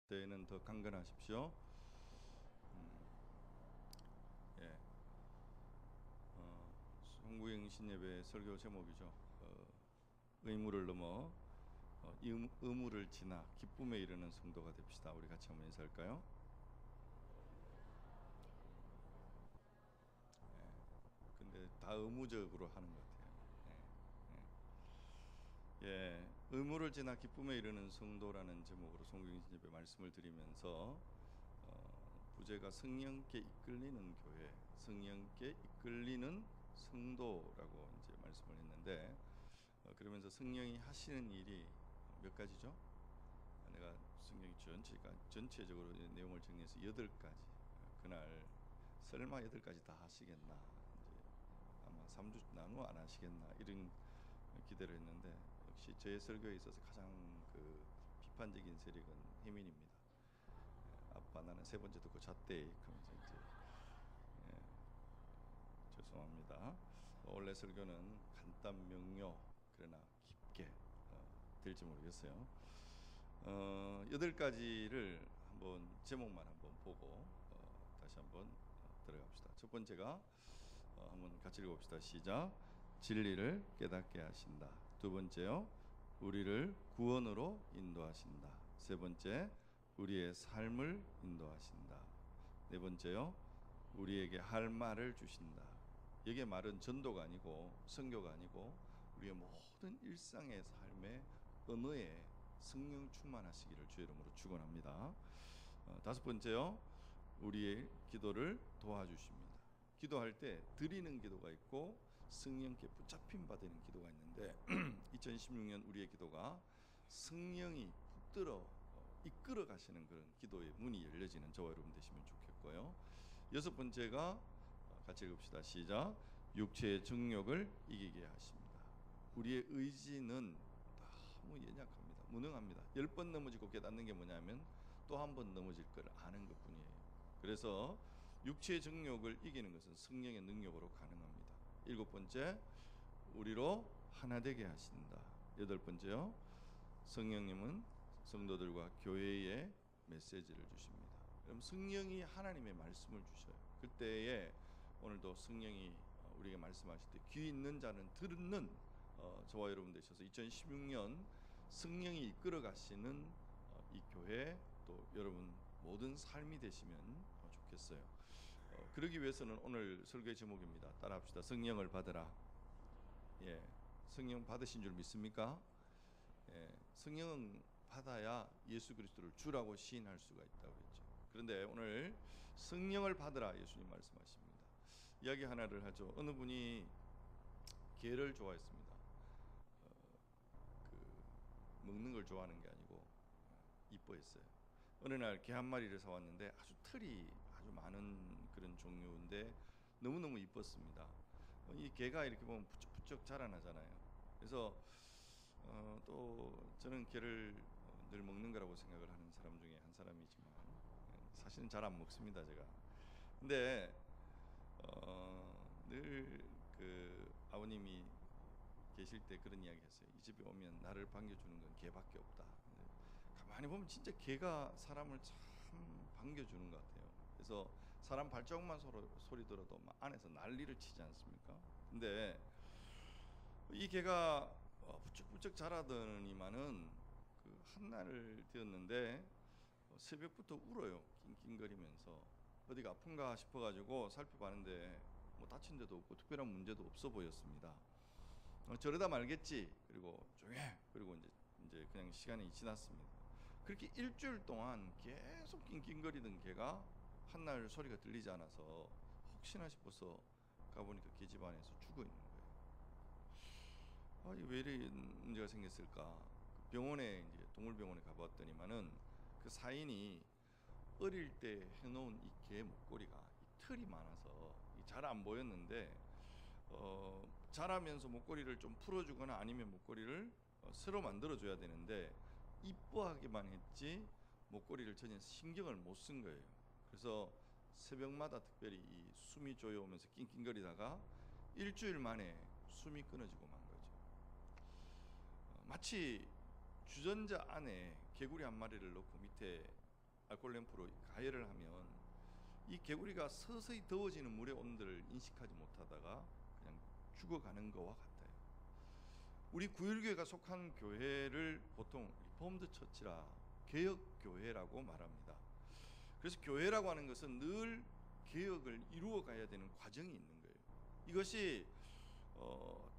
때에는 더 강건하십시오. 예, 송구영 신예배 설교 제목이죠. 의무를 넘어 의무를 지나 기쁨에 이르는 성도가 됩시다. 우리 같이 한번 인사할까요? 근데 다 의무적으로 하는 것 같아요. 의무를 지나 기쁨에 이르는 성도라는 제목으로 송구영 신예배 말씀을 드리면서 부제가 성령께 이끌리는 교회, 성령께 이끌리는 성도라고 이제 말씀을 했는데, 그러면서 성령이 하시는 일이 몇 가지죠? 내가 성령이 전체적으로 내용을 정리해서 8가지. 그날 설마 8가지 다 하시겠나? 이제 아마 3주 나누어 안 하시겠나? 이런 기대를 했는데, 역시 제 설교에 있어서 가장 비판적인 세력은 혜민입니다. 아빠 나는 3번째 듣고 잣대. 그러면서 이제 죄송합니다. 원래 설교는 간단 명료 그러나 깊게 될지 모르겠어요. 8가지를 한번 제목만 한번 보고 다시 한번 들어갑시다. 첫 번째가 한번 같이 읽어봅시다. 시작. 진리를 깨닫게 하신다. 두 번째요, 우리를 구원으로 인도하신다. 세 번째, 우리의 삶을 인도하신다. 네 번째요, 우리에게 할 말을 주신다. 이게 말은 전도가 아니고 선교가 아니고 우리의 모든 일상의 삶의 언어에 성령 충만하시기를 주의 이름으로 축원합니다. 다섯 번째요, 우리의 기도를 도와주십니다. 기도할 때 드리는 기도가 있고 성령께 붙잡힘 받는 기도가 있는데 2016년 우리의 기도가 성령이 붙들어 이끌어 가시는 그런 기도의 문이 열려지는 저와 여러분 되시면 좋겠고요. 여섯 번째가 같이 읽읍시다. 시작. 육체의 정욕을 이기게 하십니다. 우리의 의지는 너무 연약합니다. 무능합니다. 10번 넘어지고 깨닫는 게 뭐냐면 또 한 번 넘어질 걸 아는 것뿐이에요. 그래서 육체의 정욕을 이기는 것은 성령의 능력으로 가능합니다. 7번째, 우리로 하나 되게 하신다. 8번째요, 성령님은 성도들과 교회에 메시지를 주십니다. 그럼 성령이 하나님의 말씀을 주셔요. 그때에 오늘도 성령이 우리에게 말씀하실 때 귀 있는 자는 듣는 저와 여러분 되셔서 2016년 성령이 이끌어 가시는 이 교회 또 여러분 모든 삶이 되시면 좋겠어요. 그러기 위해서는 오늘 설교의 제목입니다. 따라합시다. 성령을 받으라. 성령 받으신 줄 믿습니까? 성령은 받아야 예수 그리스도를 주라고 시인할 수가 있다고 그랬죠. 그런데 오늘 성령을 받으라 예수님 말씀하십니다. 이야기 하나를 하죠. 어느 분이 게를 좋아했습니다. 먹는 걸 좋아하는 게 아니고 이뻐했어요. 어느 날 개 한 마리를 사왔는데 아주 털이 아주 많은 그런 종류인데 너무너무 이뻤습니다. 이 개가 이렇게 보면 부쩍부쩍 자라나잖아요. 그래서 또 저는 개를 늘 먹는 거라고 생각을 하는 사람 중에 한 사람이지만 사실은 잘 안 먹습니다, 제가. 근데 늘 아버님이 계실 때 그런 이야기 했어요. 이 집에 오면 나를 반겨주는 건 개밖에 없다. 가만히 보면 진짜 개가 사람을 참 반겨주는 것 같아요. 그래서 사람 발자국만 소리 들어도 막 안에서 난리를 치지 않습니까? 근데 이 개가 부쩍부쩍 자라더니만은 한날 되었는데 새벽부터 울어요. 낑낑거리면서. 어디가 아픈가 싶어가지고 살펴봤는데 뭐 다친 데도 없고 특별한 문제도 없어 보였습니다. 저러다 말겠지. 그리고 조용해. 그리고 이제 그냥 시간이 지났습니다. 그렇게 일주일 동안 계속 낑낑거리던 개가 한날 소리가 들리지 않아서 혹시나 싶어서 가보니까 개 집 안에서 죽어 있는 거예요. 왜 이런 문제가 생겼을까? 병원에 이제 동물병원에 가봤더니만은 그 사인이 어릴 때 해놓은 이 개 목걸이가 이 털이 많아서 잘 안 보였는데 자라면서 목걸이를 좀 풀어주거나 아니면 목걸이를 새로 만들어줘야 되는데 이뻐하기만 했지 목걸이를 전혀 신경을 못 쓴 거예요. 그래서 새벽마다 특별히 이 숨이 조여오면서 낑낑거리다가 일주일 만에 숨이 끊어지고 만 거죠. 마치 주전자 안에 개구리 한 마리를 넣고 밑에 알코올 램프로 가열을 하면 이 개구리가 서서히 더워지는 물의 온도를 인식하지 못하다가 그냥 죽어가는 것과 같아요. 우리 구일교회가 속한 교회를 보통 리폼드 처치라 개혁교회라고 말합니다. 그래서 교회라고 하는 것은 늘 개혁을 이루어 가야 되는 과정이 있는 거예요. 이것이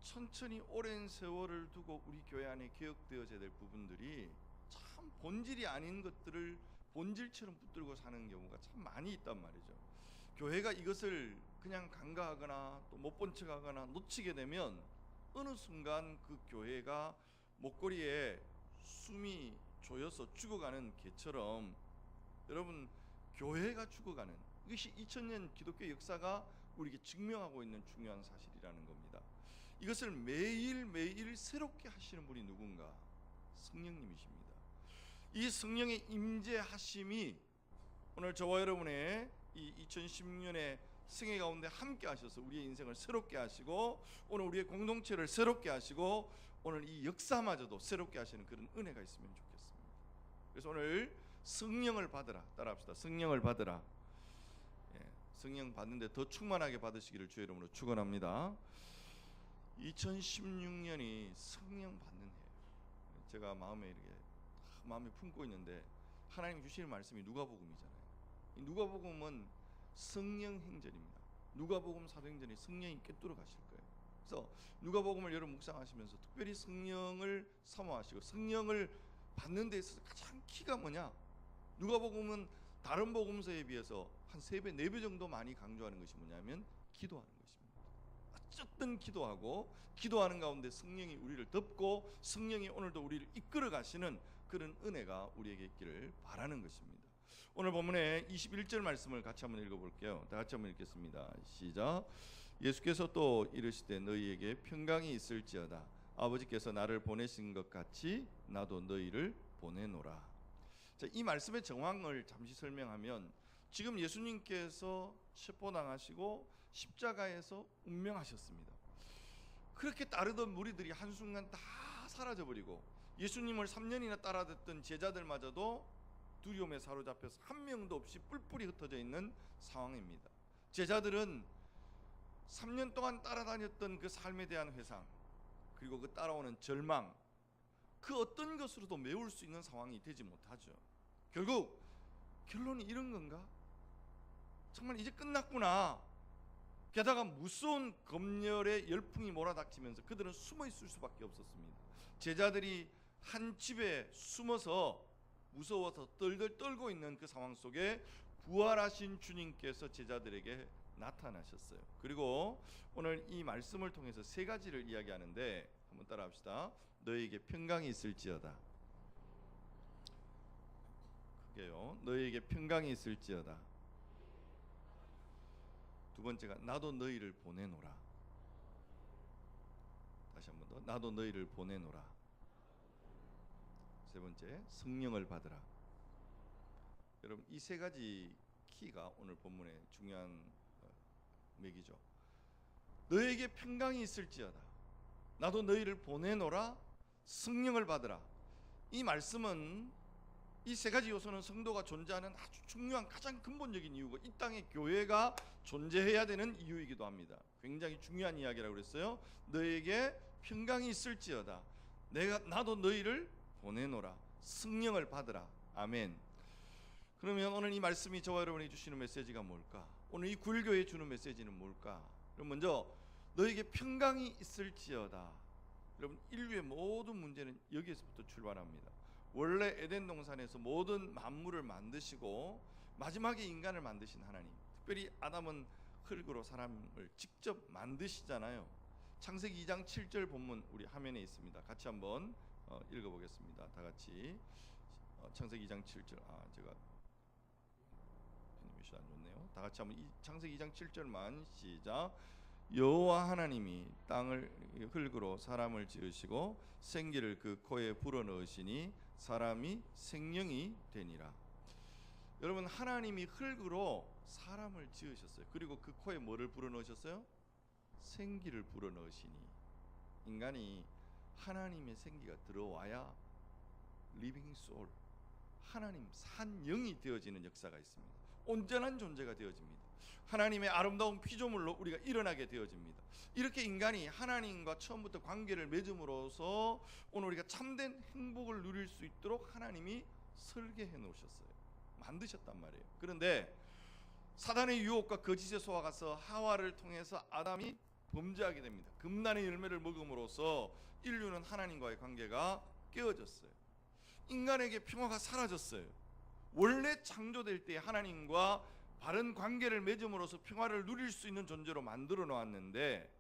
천천히 오랜 세월을 두고 우리 교회 안에 개혁되어져야 될 부분들이 참 본질이 아닌 것들을 본질처럼 붙들고 사는 경우가 참 많이 있단 말이죠. 교회가 이것을 그냥 간과하거나 또 못 본 척하거나 놓치게 되면 어느 순간 그 교회가 목걸이에 숨이 조여서 죽어가는 개처럼 여러분 교회가 죽어가는, 이것이 2000년 기독교 역사가 우리에게 증명하고 있는 중요한 사실이라는 겁니다. 이것을 매일매일 새롭게 하시는 분이 누군가? 성령님이십니다. 이 성령의 임재하심이 오늘 저와 여러분의 이 2010년의 생애 가운데 함께 하셔서 우리의 인생을 새롭게 하시고 오늘 우리의 공동체를 새롭게 하시고 오늘 이 역사마저도 새롭게 하시는 그런 은혜가 있으면 좋겠습니다. 그래서 오늘 성령을 받으라. 따라합시다. 성령을 받으라. 성령 받는데 더 충만하게 받으시기를 주의 이름으로 축원합니다. 2016년이 성령 받는 해예요. 제가 마음에 품고 있는데 하나님 주시는 말씀이 누가복음이잖아요. 이 누가복음은 성령 행전입니다. 누가복음 사도행전에 성령이 꿰뚫어 가실 거예요. 그래서 누가복음을 여러분 묵상하시면서 특별히 성령을 사모하시고 성령을 받는 데 있어서 가장 키가 뭐냐? 누가복음은 다른 복음서에 비해서 한 3배, 4배 정도 많이 강조하는 것이 뭐냐면 기도하는 것입니다. 어쨌든 기도하고 기도하는 가운데 성령이 우리를 덮고 성령이 오늘도 우리를 이끌어 가시는 그런 은혜가 우리에게 있기를 바라는 것입니다. 오늘 본문의 21절 말씀을 같이 한번 읽어볼게요. 다 같이 한번 읽겠습니다. 시작. 예수께서 또 이르시되 너희에게 평강이 있을지어다. 아버지께서 나를 보내신 것 같이 나도 너희를 보내노라. 자, 이 말씀의 정황을 잠시 설명하면 지금 예수님께서 체포당하시고 십자가에서 운명하셨습니다. 그렇게 따르던 무리들이 한순간 다 사라져버리고 예수님을 3년이나 따라듣던 제자들마저도 두려움에 사로잡혀서 한 명도 없이 뿔뿔이 흩어져 있는 상황입니다. 제자들은 3년 동안 따라다녔던 그 삶에 대한 회상 그리고 그 따라오는 절망 그 어떤 것으로도 메울 수 있는 상황이 되지 못하죠. 결국 결론이 이런 건가? 정말 이제 끝났구나. 게다가 무서운 검열의 열풍이 몰아닥치면서 그들은 숨어 있을 수밖에 없었습니다. 제자들이 한 집에 숨어서 무서워서 떨덜 떨고 있는 그 상황 속에 부활하신 주님께서 제자들에게 나타나셨어요. 그리고 오늘 이 말씀을 통해서 3가지를 이야기하는데 한번 따라합시다. 너희에게 평강이 있을지어다. 크게요. 너희에게 평강이 있을지어다. 두 번째가 나도 너희를 보내노라. 다시 한 번 더. 나도 너희를 보내노라. 세 번째, 성령을 받으라. 여러분 이 3가지 키가 오늘 본문의 중요한 맥이죠. 너희에게 평강이 있을지어다. 나도 너희를 보내노라. 성령을 받으라. 이 말씀은 이 3가지 요소는 성도가 존재하는 아주 중요한 가장 근본적인 이유고 이 땅에 교회가 존재해야 되는 이유이기도 합니다. 굉장히 중요한 이야기라고 그랬어요. 너에게 평강이 있을지어다. 나도 너희를 보내노라. 성령을 받으라. 아멘. 그러면 오늘 이 말씀이 저와 여러분이 주시는 메시지가 뭘까? 오늘 이 구일교회에 주는 메시지는 뭘까? 그럼 먼저 너에게 평강이 있을지어다. 여러분 인류의 모든 문제는 여기에서부터 출발합니다. 원래 에덴 동산에서 모든 만물을 만드시고 마지막에 인간을 만드신 하나님, 특별히 아담은 흙으로 사람을 직접 만드시잖아요. 창세기 2장 7절 본문 우리 화면에 있습니다. 같이 한번 읽어보겠습니다. 다 같이 창세기 2장 7절. 제가 애니메이션 안 좋네요. 다 같이 한번 창세기 2장 7절만 시작. 여호와 하나님이 땅을 흙으로 사람을 지으시고 생기를 그 코에 불어넣으시니 사람이 생명이 되니라. 여러분 하나님이 흙으로 사람을 지으셨어요. 그리고 그 코에 뭐를 불어넣으셨어요? 생기를 불어넣으시니. 인간이 하나님의 생기가 들어와야 리빙 소울, 하나님 산 영이 되어지는 역사가 있습니다. 온전한 존재가 되어집니다. 하나님의 아름다운 피조물로 우리가 일어나게 되어집니다. 이렇게 인간이 하나님과 처음부터 관계를 맺음으로써 오늘 우리가 참된 행복을 누릴 수 있도록 하나님이 설계해 놓으셨어요. 만드셨단 말이에요. 그런데 사단의 유혹과 거짓의 소화가서 하와를 통해서 아담이 범죄하게 됩니다. 금난의 열매를 먹음으로써 인류는 하나님과의 관계가 깨어졌어요. 인간에게 평화가 사라졌어요. 원래 창조될 때 하나님과 바른 관계를 맺음으로써 평화를 누릴 수 있는 존재로 만들어 놓았는데,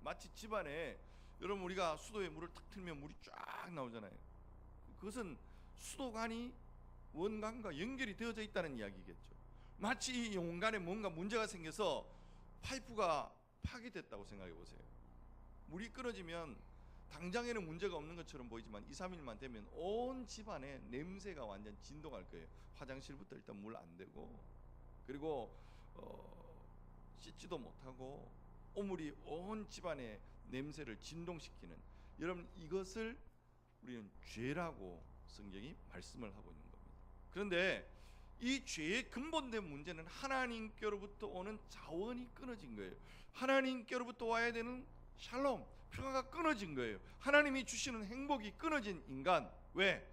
마치 집안에 여러분 우리가 수도에 물을 탁 틀면 물이 쫙 나오잖아요. 그것은 수도관이 원관과 연결이 되어져 있다는 이야기겠죠. 마치 이 공간에 뭔가 문제가 생겨서 파이프가 파괴됐다고 생각해 보세요. 물이 끊어지면 당장에는 문제가 없는 것처럼 보이지만 2, 3일만 되면 온 집안에 냄새가 완전 진동할 거예요. 화장실부터 일단 물 안 되고, 그리고 씻지도 못하고 오물이 온 집안에 냄새를 진동시키는, 여러분 이것을 우리는 죄라고 성경이 말씀을 하고 있는 겁니다. 그런데 이 죄의 근본된 문제는 하나님께로부터 오는 자원이 끊어진 거예요. 하나님께로부터 와야 되는 샬롬, 평화가 끊어진 거예요. 하나님이 주시는 행복이 끊어진 인간. 왜?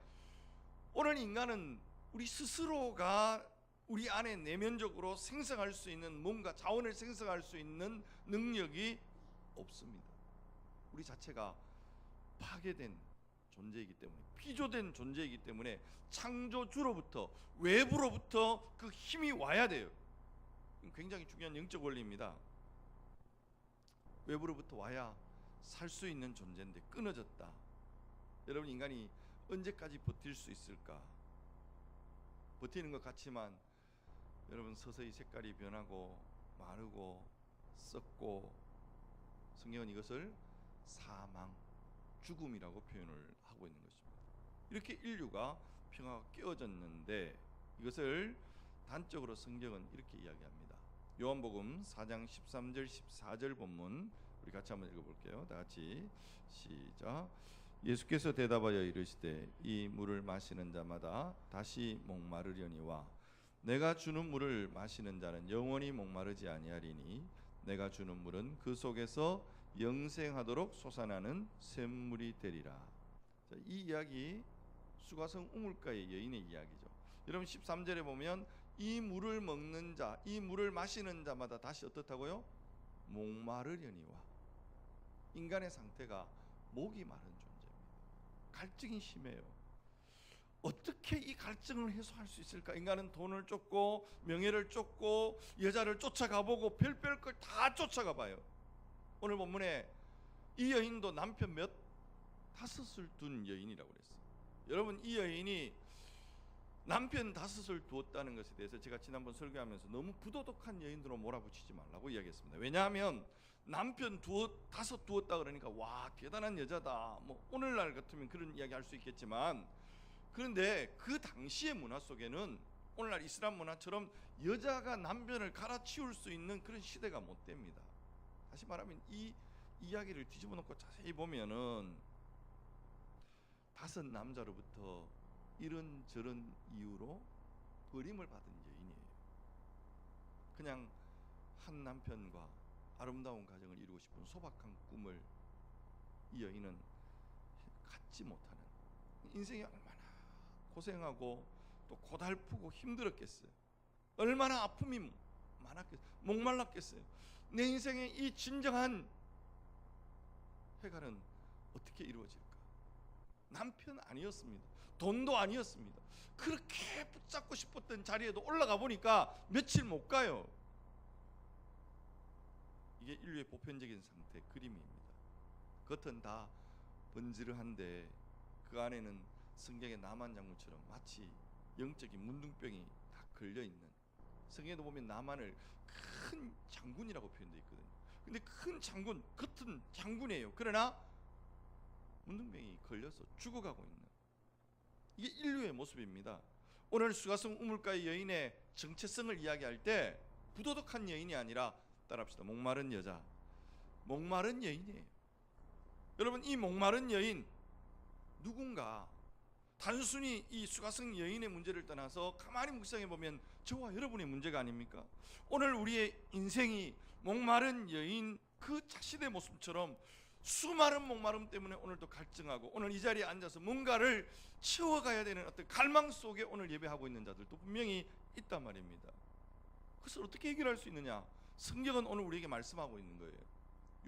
오늘 인간은 우리 스스로가 우리 안에 내면적으로 생성할 수 있는 뭔가 자원을 생성할 수 있는 능력이 없습니다. 우리 자체가 파괴된 존재이기 때문에, 피조된 존재이기 때문에 창조주로부터, 외부로부터 그 힘이 와야 돼요. 굉장히 중요한 영적 원리입니다. 외부로부터 와야 살 수 있는 존재인데 끊어졌다. 여러분 인간이 언제까지 버틸 수 있을까? 버티는 것 같지만 여러분 서서히 색깔이 변하고 마르고 썩고, 성경은 이것을 사망, 죽음이라고 표현을 하고 있는 것입니다. 이렇게 인류가 평화가 깨어졌는데 이것을 단적으로 성경은 이렇게 이야기합니다. 요한복음 4장 13절 14절 본문 우리 같이 한번 읽어볼게요. 다 같이 시작. 예수께서 대답하여 이르시되 이 물을 마시는 자마다 다시 목마르려니와 내가 주는 물을 마시는 자는 영원히 목마르지 아니하리니 내가 주는 물은 그 속에서 영생하도록 솟아나는 샘물이 되리라. 자, 이 이야기 수가성 우물가의 여인의 이야기죠. 여러분 13절에 보면 이 물을 먹는 자, 이 물을 마시는 자마다 다시 어떻다고요? 목마르려니와. 인간의 상태가 목이 마른 존재입니다. 갈증이 심해요. 어떻게 이 갈증을 해소할 수 있을까? 인간은 돈을 쫓고 명예를 쫓고 여자를 쫓아가보고 별별 걸 다 쫓아가 봐요. 오늘 본문에 이 여인도 남편 다섯을 둔 여인이라고 그랬어요. 여러분 이 여인이 남편 다섯을 두었다는 것에 대해서 제가 지난번 설교하면서 너무 부도덕한 여인으로 몰아붙이지 말라고 이야기했습니다. 왜냐하면 남편 다섯 두었다 그러니까 와 대단한 여자다, 뭐 오늘날 같으면 그런 이야기 할 수 있겠지만, 그런데 그 당시의 문화 속에는 오늘날 이슬람 문화처럼 여자가 남편을 갈아치울 수 있는 그런 시대가 못 됩니다. 다시 말하면 이 이야기를 뒤집어 놓고 자세히 보면은 다섯 남자로부터 이런저런 이유로 버림을 받은 여인이에요. 그냥 한 남편과 아름다운 가정을 이루고 싶은 소박한 꿈을 이 여인은 갖지 못하는, 인생이 얼마나 고생하고 또 고달프고 힘들었겠어요. 얼마나 아픔이 많았겠어요. 목말랐겠어요. 내 인생의 이 진정한 해갈은 어떻게 이루어질까? 남편 아니었습니다. 돈도 아니었습니다. 그렇게 붙잡고 싶었던 자리에도 올라가 보니까 며칠 못 가요. 이게 인류의 보편적인 상태 그림입니다. 겉은 다 번지르한데 그 안에는 성경의 나만 장군처럼 마치 영적인 문둥병이 다 걸려있는, 성경에도 보면 나만을 큰 장군이라고 표현되어 있거든요. 근데 큰 장군, 겉은 장군이에요. 그러나 문둥병이 걸려서 죽어가고 있는, 이게 인류의 모습입니다. 오늘 수가성 우물가의 여인의 정체성을 이야기할 때 부도덕한 여인이 아니라, 따라합시다, 목마른 여자, 목마른 여인이에요. 여러분 이 목마른 여인, 누군가 단순히 이 수가성 여인의 문제를 떠나서 가만히 묵상해 보면 저와 여러분의 문제가 아닙니까? 오늘 우리의 인생이 목마른 여인 그 자신의 모습처럼 수많은 목마름 때문에 오늘도 갈증하고 오늘 이 자리에 앉아서 뭔가를 채워가야 되는 어떤 갈망 속에 오늘 예배하고 있는 자들도 분명히 있단 말입니다. 그것을 어떻게 해결할 수 있느냐? 성경은 오늘 우리에게 말씀하고 있는 거예요.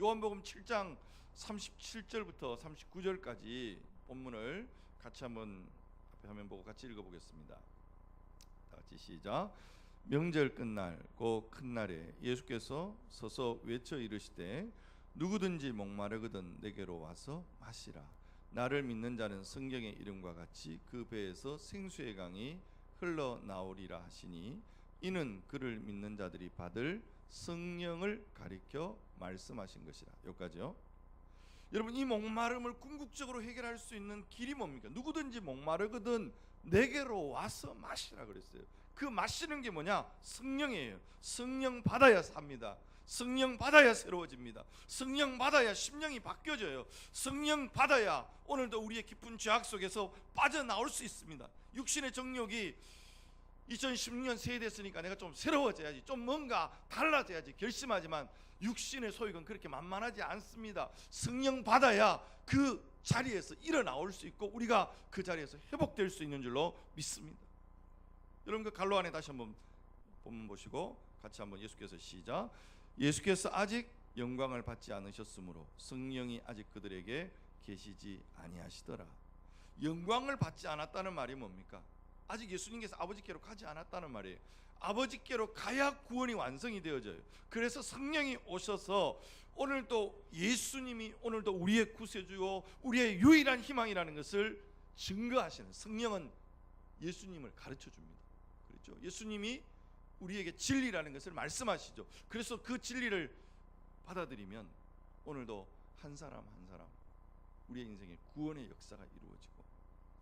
요한복음 7장 37절부터 39절까지 본문을 같이 한번 앞에 화면 보고 같이 읽어보겠습니다. 다 같이 시작. 명절 끝날 곧 큰 날에 예수께서 서서 외쳐 이르시되 누구든지 목마르거든 내게로 와서 마시라. 나를 믿는 자는 성경의 이름과 같이 그 배에서 생수의 강이 흘러나오리라 하시니 이는 그를 믿는 자들이 받을 성령을 가리켜 말씀하신 것이라. 여기까지요. 여러분, 이 목마름을 궁극적으로 해결할 수 있는 길이 뭡니까? 누구든지 목마르거든 내게로 와서 마시라 그랬어요. 그 마시는 게 뭐냐? 성령이에요. 성령 받아야 삽니다. 성령 받아야 새로워집니다. 성령 받아야 심령이 바뀌어져요. 성령 받아야 오늘도 우리의 깊은 죄악 속에서 빠져나올 수 있습니다. 육신의 정욕이 2016년 새해 됐으니까 내가 좀 새로워져야지, 좀 뭔가 달라져야지 결심하지만 육신의 소욕은 그렇게 만만하지 않습니다. 성령 받아야 그 자리에서 일어나올 수 있고 우리가 그 자리에서 회복될 수 있는 줄로 믿습니다. 여러분, 그 갈로 안에 다시 한번 본문 보시고 같이 한번 예수께서 시작. 예수께서 아직 영광을 받지 않으셨으므로 성령이 아직 그들에게 계시지 아니하시더라. 영광을 받지 않았다는 말이 뭡니까? 아직 예수님께서 아버지께로 가지 않았다는 말이에요. 아버지께로 가야 구원이 완성이 되어져요. 그래서 성령이 오셔서 오늘도 예수님이 오늘도 우리의 구세주요 우리의 유일한 희망이라는 것을 증거하시는, 성령은 예수님을 가르쳐 줍니다. 그렇죠? 예수님이 우리에게 진리라는 것을 말씀하시죠. 그래서 그 진리를 받아들이면 오늘도 한 사람 한 사람 우리의 인생에 구원의 역사가 이루어지고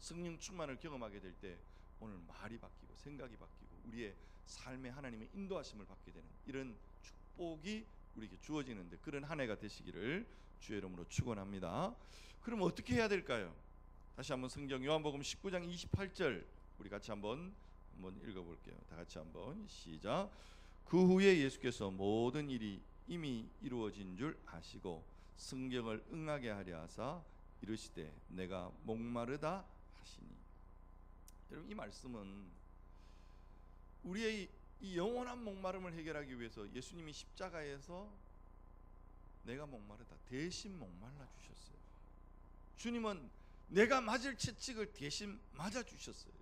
성령 충만을 경험하게 될 때 오늘 말이 바뀌고 생각이 바뀌고 우리의 삶에 하나님의 인도하심을 받게 되는 이런 축복이 우리에게 주어지는데, 그런 한 해가 되시기를 주의 이름으로 축원합니다. 그럼 어떻게 해야 될까요? 다시 한번 성경 요한복음 19장 28절 우리 같이 한번 읽어볼게요. 다 같이 한번 시작. 그 후에 예수께서 모든 일이 이미 이루어진 줄 아시고 성경을 응하게 하려 하사 이르시되 내가 목마르다 하시니. 여러분, 이 말씀은 우리의 이 영원한 목마름을 해결하기 위해서 예수님이 십자가에서 내가 목마르다 대신 목말라 주셨어요. 주님은 내가 맞을 채찍을 대신 맞아 주셨어요.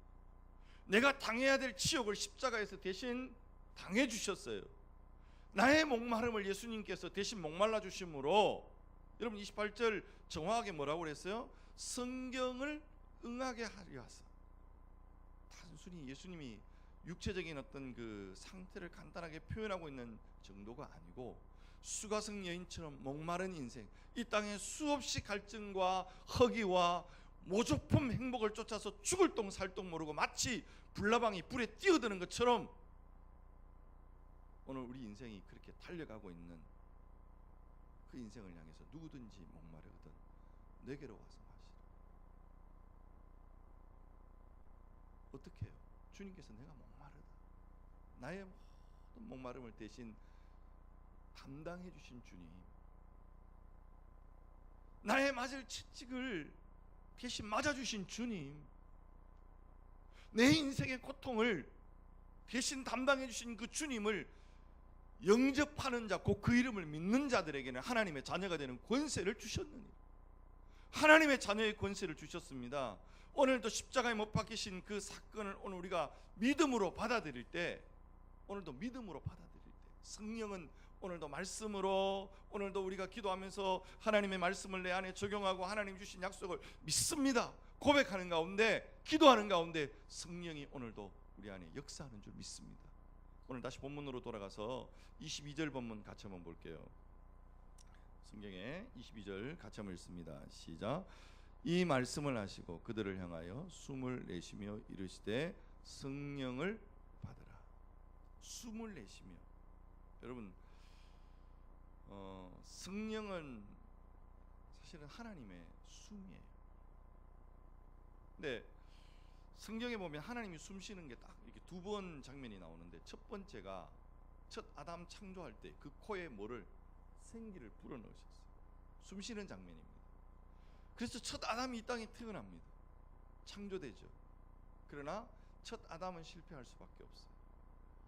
내가 당해야 될 치욕을 십자가에서 대신 당해 주셨어요. 나의 목마름을 예수님께서 대신 목말라 주심으로 여러분 28절 정확하게 뭐라고 그랬어요? 성경을 응하게 하려 하사. 단순히 예수님이 육체적인 어떤 그 상태를 간단하게 표현하고 있는 정도가 아니고 수가성 여인처럼 목마른 인생, 이 땅에 수없이 갈증과 허기와 모조품 행복을 쫓아서 죽을 똥 살 똥 모르고 마치 불나방이 불에 뛰어드는 것처럼 오늘 우리 인생이 그렇게 달려가고 있는 그 인생을 향해서 누구든지 목마르거든 내게로 와서 마시라. 어떻게 해요? 주님께서 내가 목마르다, 나의 모든 목마름을 대신 담당해 주신 주님, 나의 맞을 채찍을 대신 맞아주신 주님, 내 인생의 고통을 대신 담당해 주신 그 주님을 영접하는 자, 곧 그 이름을 믿는 자들에게는 하나님의 자녀가 되는 권세를 주셨느니, 하나님의 자녀의 권세를 주셨습니다. 오늘도 십자가에 못 박히신 그 사건을 오늘 우리가 믿음으로 받아들일 때, 오늘도 믿음으로 받아들일 때 성령은 오늘도 말씀으로, 오늘도 우리가 기도하면서 하나님의 말씀을 내 안에 적용하고 하나님 주신 약속을 믿습니다 고백하는 가운데, 기도하는 가운데 성령이 오늘도 우리 안에 역사하는 줄 믿습니다. 오늘 다시 본문으로 돌아가서 22절 본문 같이 한번 볼게요. 성경에 22절 같이 한번 읽습니다. 시작. 이 말씀을 하시고 그들을 향하여 숨을 내쉬며 이르시되 성령을 받으라. 숨을 내쉬며, 여러분 성령은 사실은 하나님의 숨이에요. 근데 성경에 보면 하나님이 숨 쉬는 게 딱 이렇게 두 번 장면이 나오는데, 첫 번째가 첫 아담 창조할 때 그 코에 뭐를, 생기를 불어넣으셨어요. 숨 쉬는 장면입니다. 그래서 첫 아담이 이 땅에 태어납니다. 창조되죠. 그러나 첫 아담은 실패할 수밖에 없어요.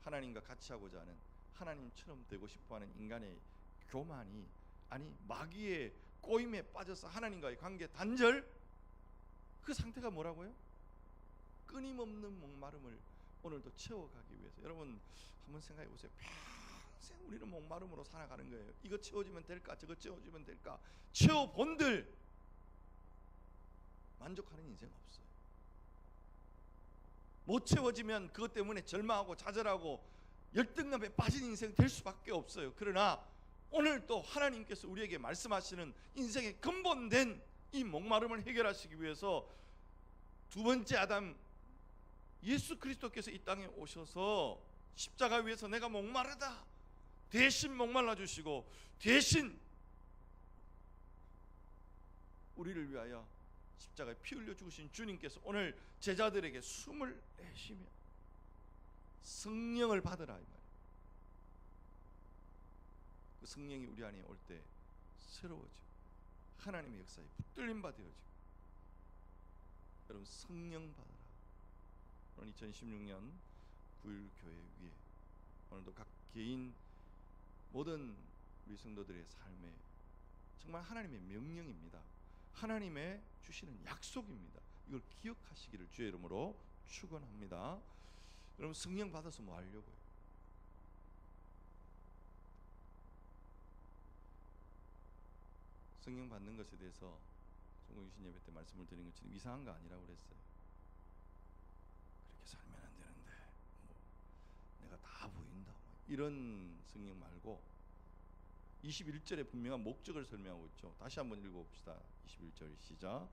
하나님과 같이 하고자 하는, 하나님처럼 되고 싶어하는 인간의 교만이, 아니 마귀의 꼬임에 빠져서 하나님과의 관계 단절, 그 상태가 뭐라고요? 끊임없는 목마름을 오늘도 채워가기 위해서. 여러분 한번 생각해 보세요. 평생 우리는 목마름으로 살아가는 거예요. 이거 채워지면 될까, 저거 채워지면 될까, 채워본들 만족하는 인생 없어요. 못 채워지면 그것 때문에 절망하고 좌절하고 열등감에 빠진 인생 될 수밖에 없어요. 그러나 오늘 또 하나님께서 우리에게 말씀하시는 인생의 근본된 이 목마름을 해결하시기 위해서 두 번째 아담 예수 그리스도께서 이 땅에 오셔서 십자가 위에서 내가 목마르다 대신 목말라 주시고, 대신 우리를 위하여 십자가에 피 흘려 죽으신 주님께서 오늘 제자들에게 숨을 내쉬며 성령을 받으라 이 말이에요. 그 성령이 우리 안에 올 때 새로워지고 하나님의 역사에 붙들림 받아지고, 여러분 성령 받으라. 오늘 2016년 9일 교회 위에 오늘도 각 개인 모든 우리 성도들의 삶에 정말 하나님의 명령입니다. 하나님의 주시는 약속입니다. 이걸 기억하시기를 주의 이름으로 축원합니다. 여러분 성령 받아서 뭐 하려고요? 성령 받는 것에 대해서 성공유신 예배 때 말씀을 드린 것처럼 이상한 거 아니라고 그랬어요. 그렇게 살면 안 되는데 뭐 내가 다 보인다 이런 성령 말고 21절에 분명한 목적을 설명하고 있죠. 다시 한번 읽어봅시다. 21절 시작.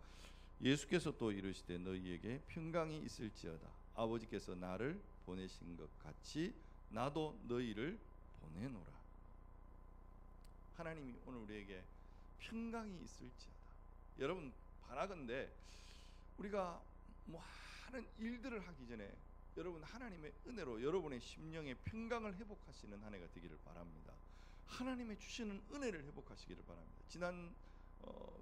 예수께서 또 이르시되 너희에게 평강이 있을지어다. 아버지께서 나를 보내신 것 같이 나도 너희를 보내노라. 하나님이 오늘 우리에게 평강이 있을지어다. 여러분 바라건대 우리가 뭐 하는 일들을 하기 전에 여러분 하나님의 은혜로 여러분의 심령의 평강을 회복하시는 한 해가 되기를 바랍니다. 하나님의 주시는 은혜를 회복하시기를 바랍니다. 지난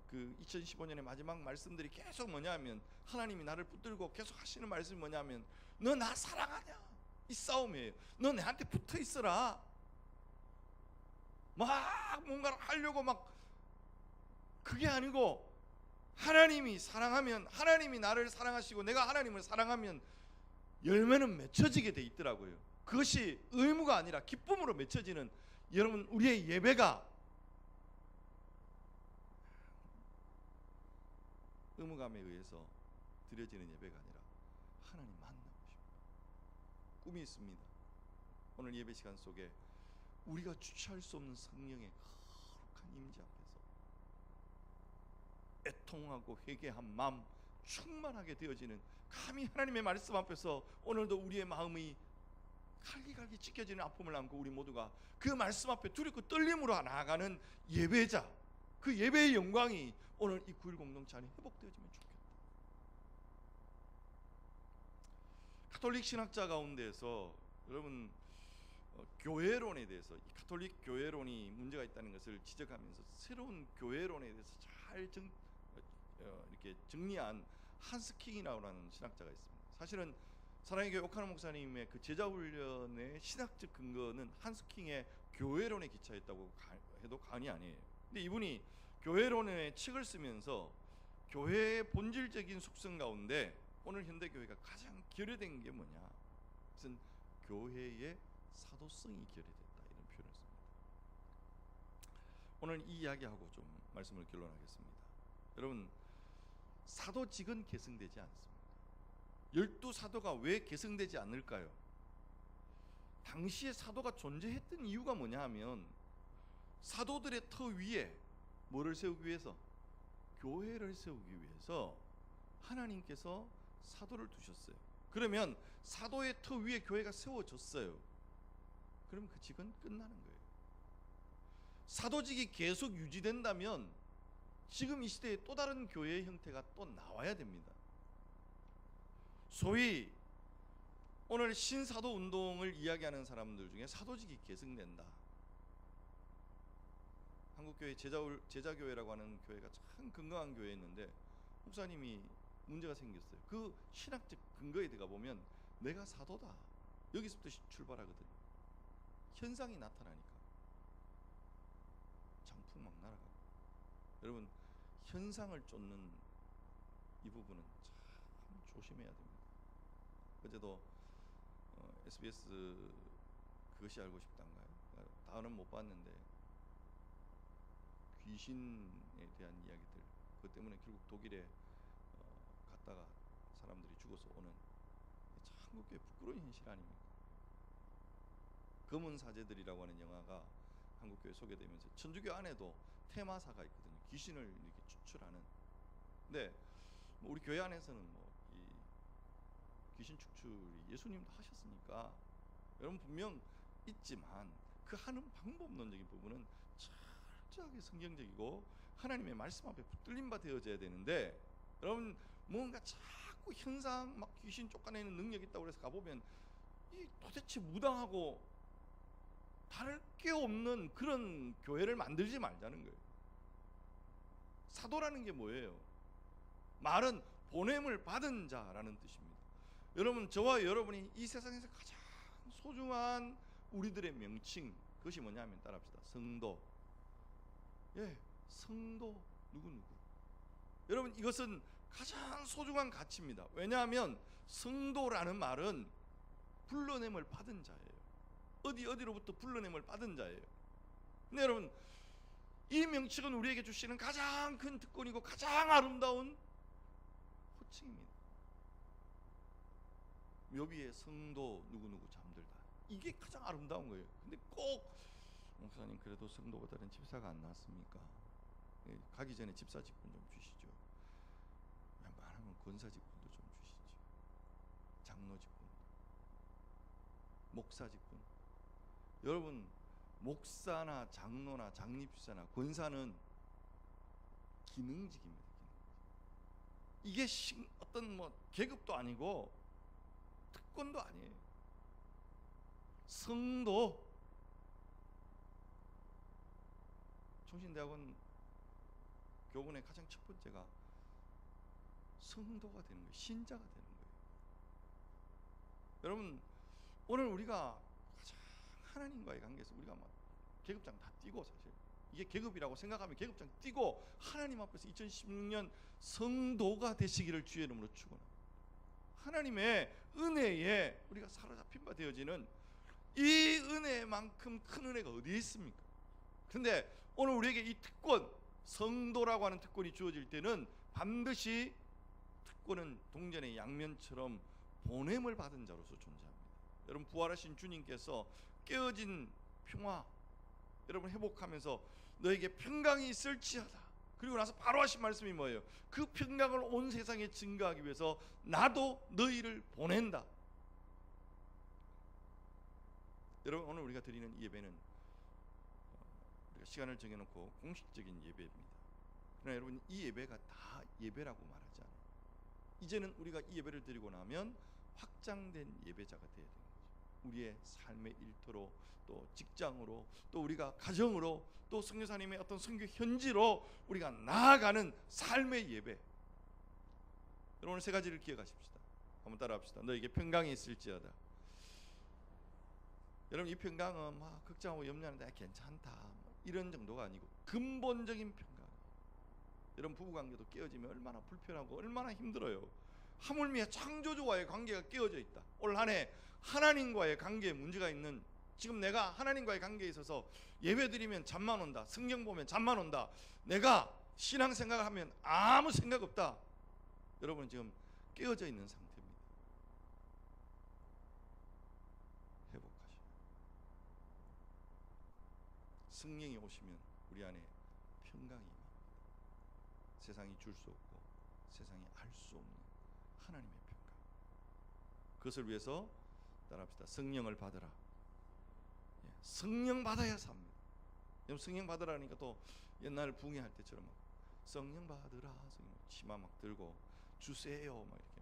그 2015년의 마지막 말씀들이 계속 뭐냐면, 하나님이 나를 붙들고 계속 하시는 말씀이 뭐냐면, 너 나 사랑하냐? 이 싸움이에요. 너 내한테 붙어 있어라. 막 뭔가를 하려고 막, 그게 아니고 하나님이 사랑하면, 하나님이 나를 사랑하시고 내가 하나님을 사랑하면 열매는 맺혀지게 돼 있더라고요. 그것이 의무가 아니라 기쁨으로 맺혀지는, 여러분 우리의 예배가 의무감에 의해서 드려지는 예배가 아니라 하나님 만나고 싶은 꿈이 있습니다. 오늘 예배 시간 속에 우리가 주체할 수 없는 성령의 거룩한 임재 앞에서 애통하고 회개한 마음 충만하게 되어지는, 감히 하나님의 말씀 앞에서 오늘도 우리의 마음이 갈기갈기 찢겨지는 아픔을 안고 우리 모두가 그 말씀 앞에 두렵고 떨림으로 나아가는 예배자, 그 예배의 영광이 오늘 이 9.1 공동체 안에 회복되어지면 좋겠다. 가톨릭 신학자 가운데에서 여러분 교회론에 대해서, 이 가톨릭 교회론이 문제가 있다는 것을 지적하면서 새로운 교회론에 대해서 잘 이렇게 정리한 한스킹이라고 하는 신학자가 있습니다. 사실은 사랑의 교회 오카노 목사님의 그 제자훈련의 신학적 근거는 한스킹의 교회론에 기초했다고 해도 과언이 아니에요. 근데 이분이 교회론의 책을 쓰면서 교회의 본질적인 속성 가운데 오늘 현대 교회가 가장 결여된 게 뭐냐? 그것은 교회의 사도성이 결여됐다, 이런 표현을 씁니다. 오늘 이 이야기하고 좀 말씀을 결론하겠습니다. 여러분 사도직은 계승되지 않습니다. 12사도가 왜 계승되지 않을까요? 당시에 사도가 존재했던 이유가 뭐냐 하면, 사도들의 터 위에 뭐를 세우기 위해서? 교회를 세우기 위해서 하나님께서 사도를 두셨어요. 그러면 사도의 터 위에 교회가 세워졌어요. 그럼 그 직은 끝나는 거예요. 사도직이 계속 유지된다면 지금 이 시대에 또 다른 교회의 형태가 또 나와야 됩니다. 소위 오늘 신사도 운동을 이야기하는 사람들 중에 사도직이 계승된다. 한국교회 제자교회라고 하는 교회가 참 건강한 교회였는데 목사님이 문제가 생겼어요. 그 신학적 근거에 들어가 보면 내가 사도다, 여기서부터 출발하거든. 현상이 나타나니까 장풍 막 날아가고. 여러분, 현상을 쫓는 이 부분은 참 조심해야 됩니다. 어제도 SBS 그것이 알고 싶단가요? 다는 못 봤는데 귀신에 대한 이야기들, 그것 때문에 결국 독일에 갔다가 사람들이 죽어서 오는, 참 한국교회 부끄러운 현실 아닙니까? 검은 사제들이라고 하는 영화가 한국교회 소개되면서 천주교 안에도 테마사가 있거든요. 귀신을 이렇게 추출하는. 근데 우리 교회 안에서는 이 귀신 추출이 예수님도 하셨으니까 여러분 분명 있지만 그 하는 방법론적인 부분은 철저하게 성경적이고 하나님의 말씀 앞에 붙들림 바 되어져야 되는데, 여러분 뭔가 자꾸 현상 막 귀신 쫓아내는 능력이 있다고 해서 가보면 이 도대체 무당하고 다를 게 없는 그런 교회를 만들지 말자는 거예요. 사도라는 게 뭐예요? 말은 보냄을 받은 자라는 뜻입니다. 여러분, 저와 여러분이 이 세상에서 가장 소중한 우리들의 명칭, 그것이 뭐냐면 따라합시다. 성도. 예, 성도 누구누구. 여러분, 이것은 가장 소중한 가치입니다. 왜냐하면 성도라는 말은 불러냄을 받은 자예요. 어디로부터 불러냄을 받은 자예요. 근데 여러분, 이 명칭은 우리에게 주시는 가장 큰 특권이고 가장 아름다운 호칭입니다. 묘비에 성도 누구누구 잠들다, 이게 가장 아름다운 거예요. 근데 꼭 목사님 그래도 성도보다는 집사가 안 낫습니까? 가기 전에 집사 직분 좀 주시죠. 웬만하면 권사 직분도 좀 주시죠. 장로 직분, 목사 직분. 여러분, 목사나 장로나 장립주사나 권사는 기능직입니다. 이게 어떤 계급도 아니고 특권도 아니에요. 성도. 총신대학원 교본의 가장 첫 번째가 성도가 되는 거예요. 신자가 되는 거예요. 여러분, 오늘 우리가 가장 하나님과의 관계에서 우리가 막 계급장 다 띄고, 사실 이게 계급이라고 생각하면 계급장 띄고 하나님 앞에서 2016년 성도가 되시기를 주의 이름으로 축원합니다. 하나님의 은혜에 우리가 사로잡힌 바 되어지는 이 은혜만큼 큰 은혜가 어디에 있습니까? 그런데 오늘 우리에게 이 특권, 성도라고 하는 특권이 주어질 때는 반드시 특권은 동전의 양면처럼 보냄을 받은 자로서 존재합니다. 여러분, 부활하신 주님께서 깨어진 평화, 여러분 회복하면서 너에게 평강이 있을지어다, 그리고 나서 바로 하신 말씀이 뭐예요? 그 평강을 온 세상에 증거하기 위해서 나도 너희를 보낸다. 여러분, 오늘 우리가 드리는 이 예배는 우리가 시간을 정해놓고 공식적인 예배입니다. 그러나 여러분, 이 예배가 다 예배라고 말하지 않아요. 이제는 우리가 이 예배를 드리고 나면 확장된 예배자가 되어야 되는 거죠. 우리의 삶의 일터로, 또 직장으로, 또 우리가 가정으로, 또 선교사님의 어떤 선교 현지로 우리가 나아가는 삶의 예배. 여러분, 오늘 세 가지를 기억하십시다. 한번 따라합시다. 너에게 평강이 있을지어다. 여러분, 이 평강은 막 걱정하고 염려하는데 괜찮다 이런 정도가 아니고 근본적인 평강. 여러분, 부부관계도 깨어지면 얼마나 불편하고 얼마나 힘들어요. 하물며 창조주와의 관계가 깨어져 있다. 올 한 해 하나님과의 관계에 문제가 있는, 지금 내가 하나님과의 관계에 있어서 예배 드리면 잠만 온다, 성경 보면 잠만 온다, 내가 신앙 생각을 하면 아무 생각 없다. 여러분, 지금 깨어져 있는 상태입니다. 회복하셔요. 성령이 오시면 우리 안에 평강이 임합니다. 세상이 줄 수 없고 세상이 알 수 없는 하나님의 평강. 그것을 위해서 따라합시다. 성령을 받으라. 성령 받아야 삽니다. 성령 받으라니까 또 옛날 붕괴할 때처럼 막 성령 받으라, 성령 치마 막 들고 주세요 막 이렇게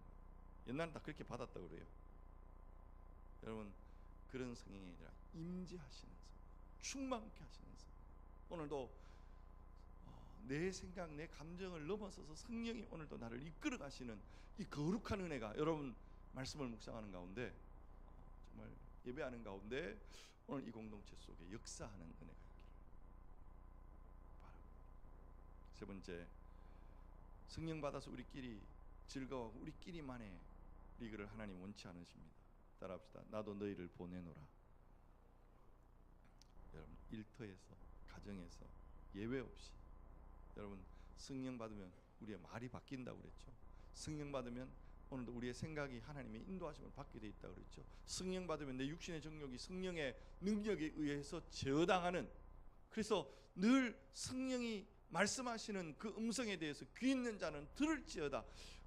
옛날엔 다 그렇게 받았다고 그래요. 여러분, 그런 성령이 아니라 임재하시는 성, 충만케 하시는 성. 오늘도 내 생각, 내 감정을 넘어서서 성령이 오늘도 나를 이끌어 가시는 이 거룩한 은혜가 여러분 말씀을 묵상하는 가운데, 정말 예배하는 가운데 오늘 이 공동체 속에 역사하는 은혜가 있기를 바랍니다. 세 번째, 성령 받아서 우리끼리 즐거워하고 우리끼리만의 리그를 하나님 원치 않으십니다. 따라합시다. 나도 너희를 보내노라. 여러분, 일터에서, 가정에서 예외 없이 여러분, 성령 받으면 우리의 말이 바뀐다고 그랬죠. 성령 받으면 오늘도 우리의 생각이 하나님의 인도하심을 받게 돼 있다고 그랬죠. 성령 받으면 내 육신의 정욕이 성령의 능력에 의해서 제어당하는, 그래서 늘 성령이 말씀하시는 그 음성에 대해서 귀 있는 자는 들을지어다.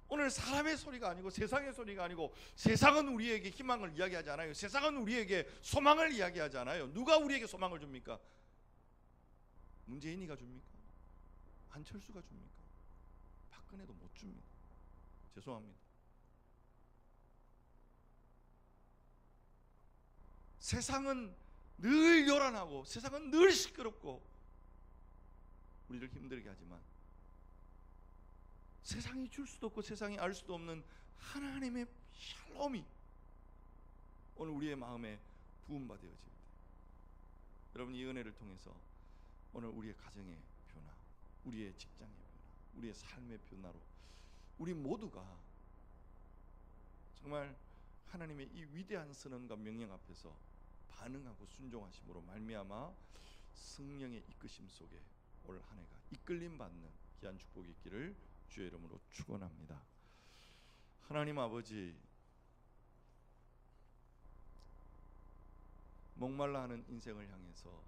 오늘 사람의 소리가 아니고 세상의 소리가 아니고, 세상은 우리에게 희망을 이야기하지 않아요. 세상은 우리에게 소망을 이야기하지 않아요. 누가 우리에게 소망을 줍니까? 문재인이가 줍니까? 안철수가 줍니까? 박근혜도 못 줍니다. 죄송합니다. 세상은 늘 요란하고 세상은 늘 시끄럽고 우리를 힘들게 하지만, 세상이 줄 수도 없고 세상이 알 수도 없는 하나님의 샬롬이 오늘 우리의 마음에 부음받아집니다. 여러분, 이 은혜를 통해서 오늘 우리의 가정의 변화, 우리의 직장의 변화, 우리의 삶의 변화로 우리 모두가 정말 하나님의 이 위대한 선언과 명령 앞에서 반응하고 순종하심으로 말미암아 성령의 이끄심 속에 올 한 해가 이끌림 받는 귀한 축복이 있기를 주의 이름으로 축원합니다. 하나님 아버지, 목말라 하는 인생을 향해서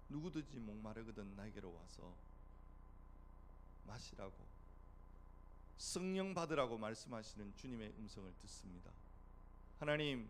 누구든지 목마르거든 나에게로 와서 마시라고, 성령 받으라고 말씀하시는 주님의 음성을 듣습니다. 하나님,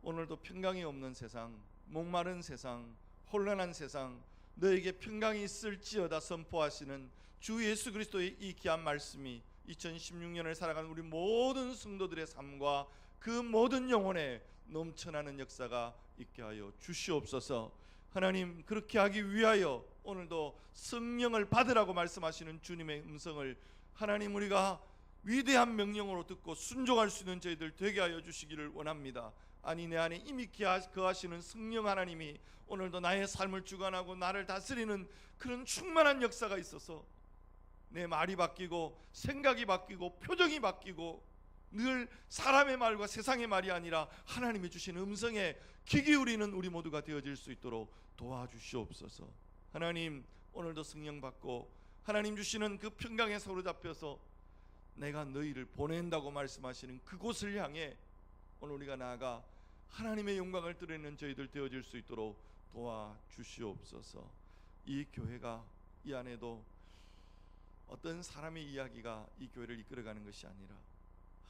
오늘도 평강이 없는 세상, 목마른 세상, 혼란한 세상, 너에게 평강이 있을지어다 선포하시는 주 예수 그리스도의 이 귀한 말씀이 2016년을 살아가는 우리 모든 성도들의 삶과 그 모든 영혼에 넘쳐나는 역사가 있게 하여 주시옵소서. 하나님, 그렇게 하기 위하여 오늘도 성령을 받으라고 말씀하시는 주님의 음성을 하나님 우리가 위대한 명령으로 듣고 순종할 수 있는 저희들 되게 하여 주시기를 원합니다. 아니, 내 안에 이미 거하시는 성령 하나님이 오늘도 나의 삶을 주관하고 나를 다스리는 그런 충만한 역사가 있어서 내 말이 바뀌고 생각이 바뀌고 표정이 바뀌고 늘 사람의 말과 세상의 말이 아니라 하나님이 주신 음성에 귀 기울이는 우리 모두가 되어질 수 있도록 도와주시옵소서. 하나님, 오늘도 성령 받고 하나님 주시는 그 평강에 사로잡혀서 내가 너희를 보낸다고 말씀하시는 그곳을 향해 오늘 우리가 나아가 하나님의 영광을 드러내는 저희들 되어질 수 있도록 도와주시옵소서. 이 교회가, 이 안에도 어떤 사람의 이야기가 이 교회를 이끌어가는 것이 아니라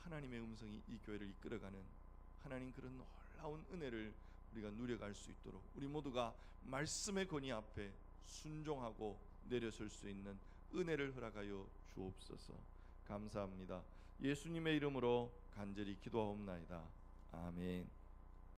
하나님의 음성이 이 교회를 이끌어가는 하나님 그런 놀라운 은혜를 우리가 누려갈 수 있도록 우리 모두가 말씀의 권위 앞에 순종하고 내려설 수 있는 은혜를 허락하여 주옵소서. 감사합니다. 예수님의 이름으로 간절히 기도하옵나이다. 아멘.